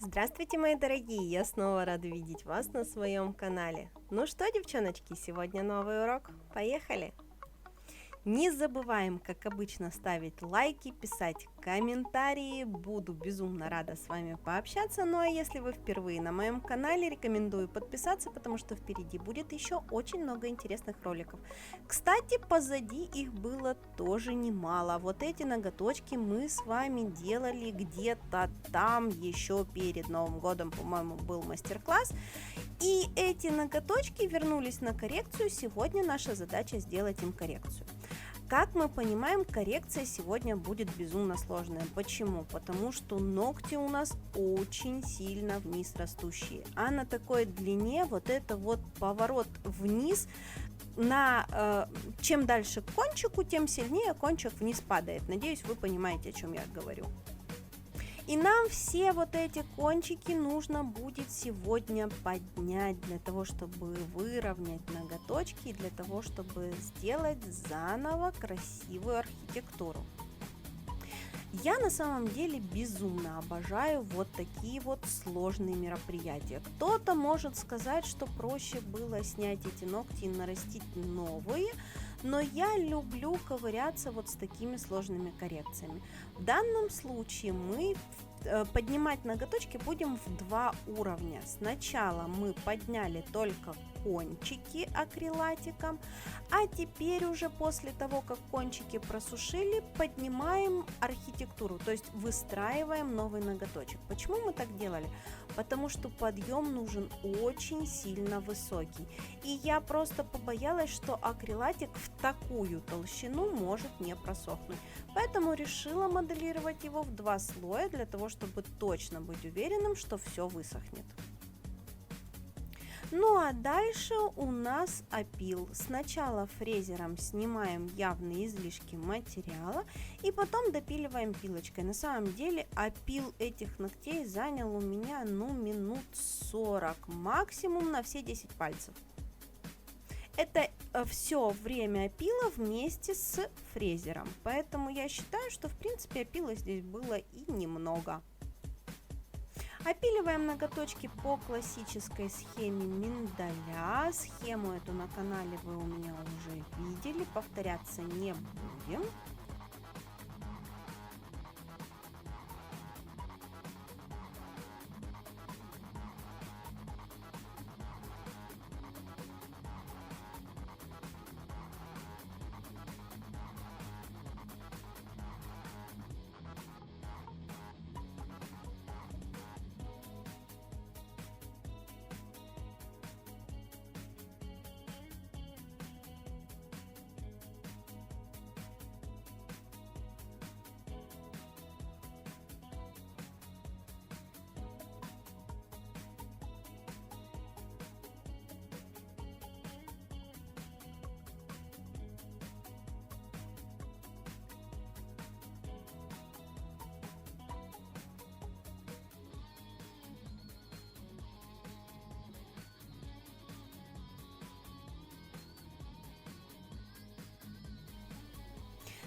Здравствуйте, мои дорогие! Я снова рада видеть вас на своем канале. Ну что, девчоночки, сегодня новый урок. Поехали! Не забываем, как обычно, ставить лайки, писать комментарии. Буду безумно рада с вами пообщаться. Ну а если вы впервые на моем канале, рекомендую подписаться, потому что впереди будет еще очень много интересных роликов. Кстати, позади их было тоже немало. Вот эти ноготочки мы с вами делали где-то там еще перед Новым годом, по-моему, был мастер-класс. И эти ноготочки вернулись на коррекцию. Сегодня наша задача сделать им коррекцию. Как мы понимаем, коррекция сегодня будет безумно сложная. Почему? Потому что ногти у нас очень сильно вниз растущие. А на такой длине вот это вот поворот вниз, чем дальше к кончику, тем сильнее кончик вниз падает. Надеюсь, вы понимаете, о чем я говорю. И нам все вот эти кончики нужно будет сегодня поднять для того, чтобы выровнять ноготочки и для того, чтобы сделать заново красивую архитектуру. Я на самом деле безумно обожаю вот такие вот сложные мероприятия. Кто-то может сказать, что проще было снять эти ногти и нарастить новые, но я люблю ковыряться вот с такими сложными коррекциями. В данном случае мы поднимать ноготочки будем в два уровня. Сначала мы подняли только кончики акрилатиком, а теперь уже после того, как кончики просушили, поднимаем архитектуру, то есть выстраиваем новый ноготочек. Почему мы так делали? Потому что подъем нужен очень сильно высокий. И я просто побоялась, что акрилатик в такую толщину может не просохнуть. Поэтому решила моделировать его в два слоя, для того, чтобы точно быть уверенным, что все высохнет. Ну а дальше у нас опил. Сначала фрезером снимаем явные излишки материала и потом допиливаем пилочкой. На самом деле опил этих ногтей занял у меня минут 40 максимум на все 10 пальцев. Это все время опила вместе с фрезером, поэтому я считаю, что в принципе опила здесь было и немного. Опиливаем ноготочки по классической схеме миндаля. Схему эту на канале вы у меня уже видели, повторяться не будем.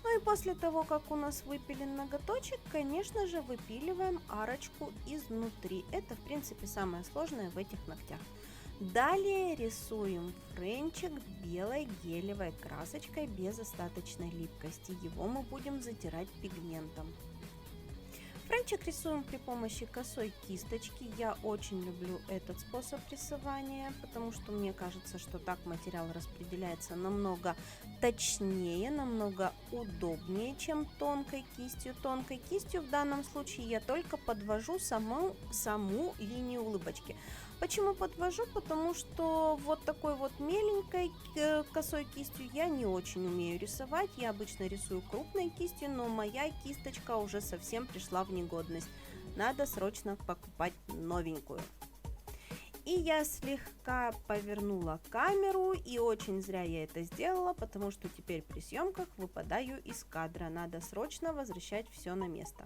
Ну и после того, как у нас выпилен ноготочек, конечно же, выпиливаем арочку изнутри. Это, в принципе, самое сложное в этих ногтях. Далее рисуем френчик белой гелевой красочкой без остаточной липкости. Его мы будем затирать пигментом. Френчик рисуем при помощи косой кисточки. Я очень люблю этот способ рисования, потому что мне кажется, что так материал распределяется намного точнее, намного удобнее, чем тонкой кистью. Тонкой кистью в данном случае я только подвожу саму линию улыбочки. Почему подвожу? Потому что вот такой вот меленькой косой кистью я не очень умею рисовать. Я обычно рисую крупной кистью, но моя кисточка уже совсем пришла в негодность. Надо срочно покупать новенькую. И я слегка повернула камеру, и очень зря я это сделала, потому что теперь при съемках выпадаю из кадра. Надо срочно возвращать все на место.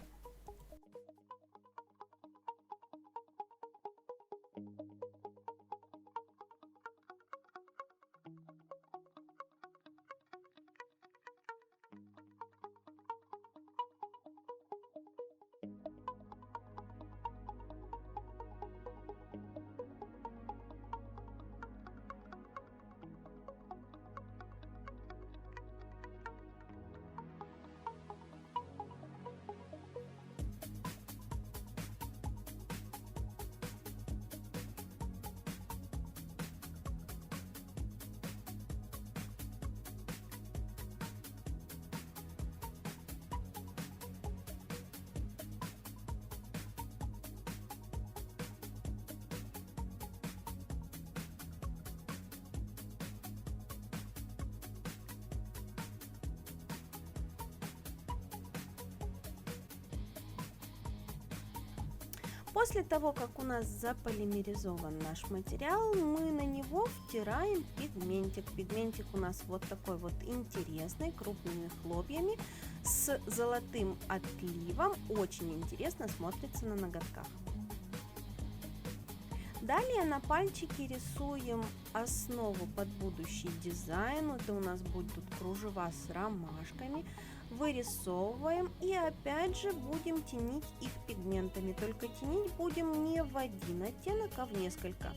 После того, как у нас заполимеризован наш материал, мы на него втираем пигментик. Пигментик у нас вот такой вот интересный, крупными хлопьями, с золотым отливом. Очень интересно смотрится на ноготках. Далее на пальчике рисуем основу под будущий дизайн. Это у нас будут кружева с ромашками. Вырисовываем и опять же будем тенить их пигментами. Только тенить будем не в один оттенок, а в несколько.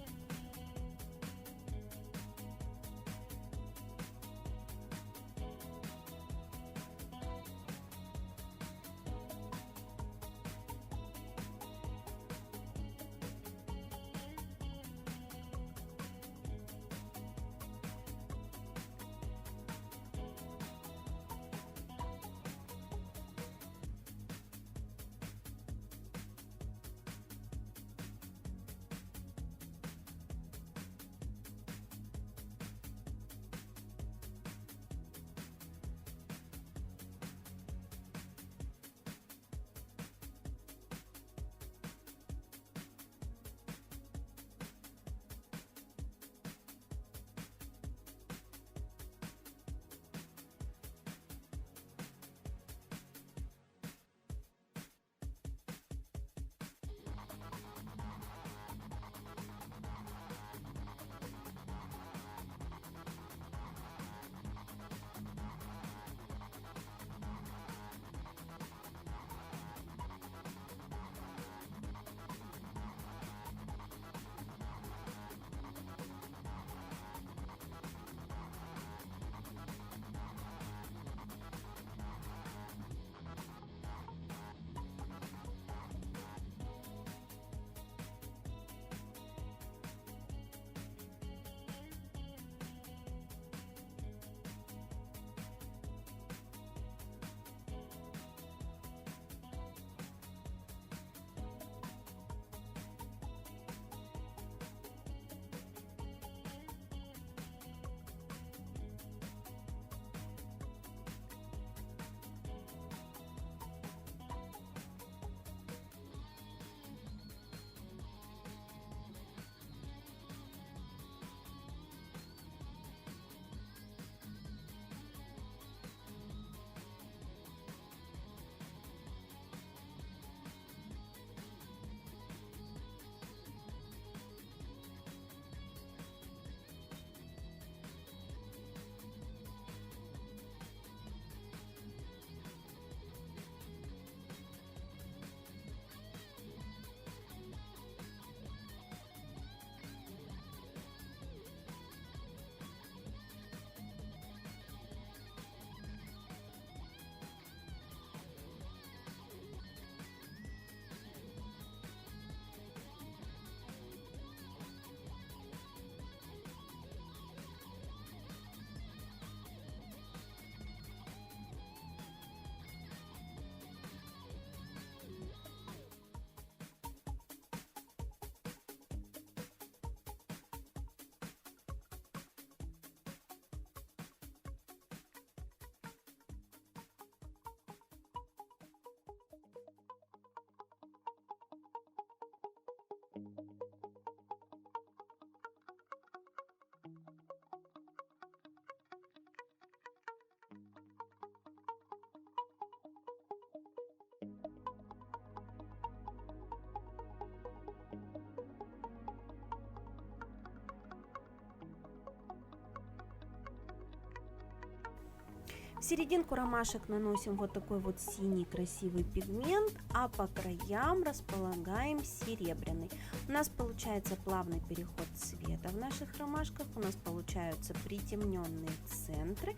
В серединку ромашек наносим вот такой вот синий красивый пигмент, а по краям располагаем серебряный. У нас получается плавный переход цвета в наших ромашках, у нас получаются притемненные центры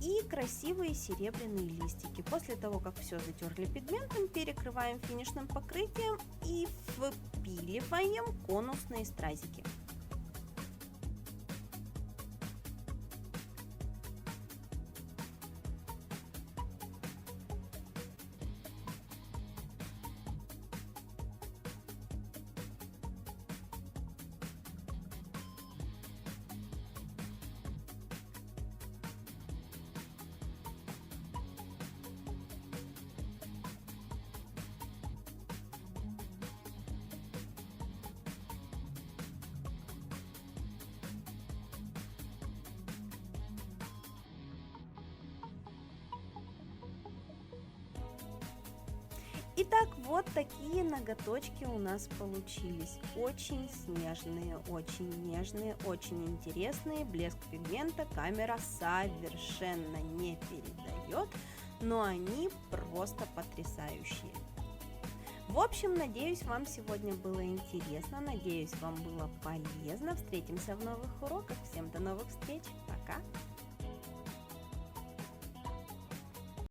и красивые серебряные листики. После того, как все затерли пигментом, перекрываем финишным покрытием и впиливаем конусные стразики. Итак, вот такие ноготочки у нас получились. Очень снежные, очень нежные, очень интересные. Блеск пигмента камера совершенно не передает, но они просто потрясающие. В общем, надеюсь, вам сегодня было интересно, надеюсь, вам было полезно. Встретимся в новых уроках. Всем до новых встреч. Пока!